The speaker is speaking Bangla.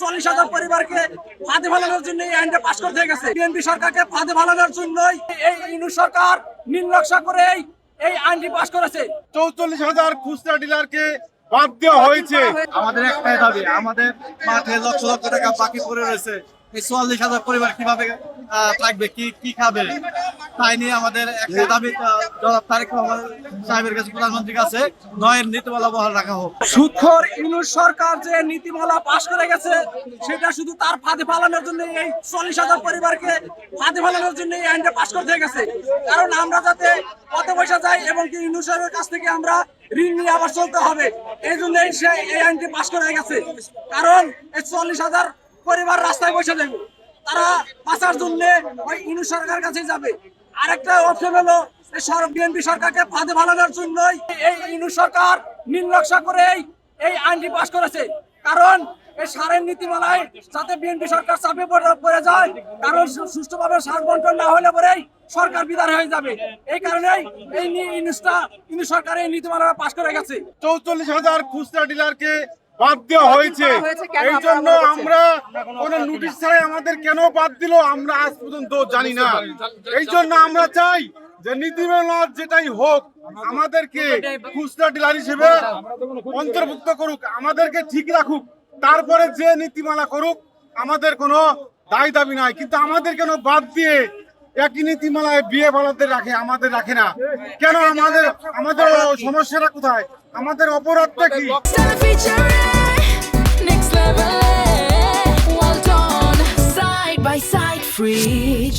40,000 পরিবারকে ফাঁদে ফেলানোর জন্য এই আইনটা পাশ করতে গেছে। বিএনপি সরকারকে ফাঁদে ফেলানোর জন্যই এই ইউনূস সরকার নির্লজ্জ করে এই আইনটি পাশ করেছে। 44,000 খুচরা ডিলারকে বাদ দেওয়া হয়েছে। আমাদের একটাই দাবি, আমাদের মাঠে লক্ষ লক্ষ টাকা বাকি পড়ে রয়েছে। এই 44,000 পরিবার কিভাবে থাকবে, কি খাবে, তাই নিয়ে আমাদের একটা দাবি জনাব তারেক রহমান সাহেবের কাছে, প্রধানমন্ত্রীর কাছে নয়ের নীতিমালা বহাল রাখা হোক। সুদখোর ইউনূস সরকার যে নীতিমালা পাশ করে গেছে সেটা শুধু তার ফাঁদে ফেলানোর জন্য, এই 40,000 পরিবারকে ফাঁদে ফেলানোর জন্য এই আইনটা পাশ করতে গেছে। কারণ আমরা যাতে পথে বসে যাই এবং কি ইউনূস সরকারের কাছ থেকে আমরা ঋণ নিয়ে আবার চলতে হবে, এই জন্যই সে এই আইনটি পাশ করে গেছে। কারণ এই 40,000 পরিবার রাস্তায় বসে যাবে, তারা বাঁচার জন্য ওই ইউনূস সরকারের কাছে যাবে। আরেকটা অপশন হলো বিএনপি সরকারকে ফাঁদে ফেলানোর জন্যই এই ইউনূস সরকার নির্লজ্জ করে এই আইনটি পাশ করেছে। কারণ এই সারের নীতিমালায় যাতে বিএনপি সরকার চাপে পড়ে যায়, কারণ সুষ্ঠুভাবে সার বন্টন না হলে পরেই সরকার বিদার হয়ে যাবে। এই কারণেই এই ইউনূস সরকার এই নীতিমালা পাশ করে গেছে। 44,000 খুচরা ডিলারকে বাদ দেওয়া হয়েছে। এই জন্য আমরা কোনো নোটিশ ছাড়াই আমাদের কেন বাদ দিল আমরা আজ পর্যন্ত জানি না। এই জন্য আমরা চাই যে নীতিমালা যেটাই হোক আমাদেরকে খুচরা ডিলার হিসেবে অন্তর্ভুক্ত করুক, আমাদেরকে ঠিক রাখুক, তারপরে যে নীতিমালা করুক আমাদের কোনো দায় দাবি নাই। কিন্তু আমাদের কেন বাদ দিয়ে একই নীতিমালায় বিয়ে বালাদের রাখে, আমাদের রাখে না কেন? আমাদের সমস্যাটা কোথায়? আমাদের অপরাধটা কি? Next level, well done, side by side, free.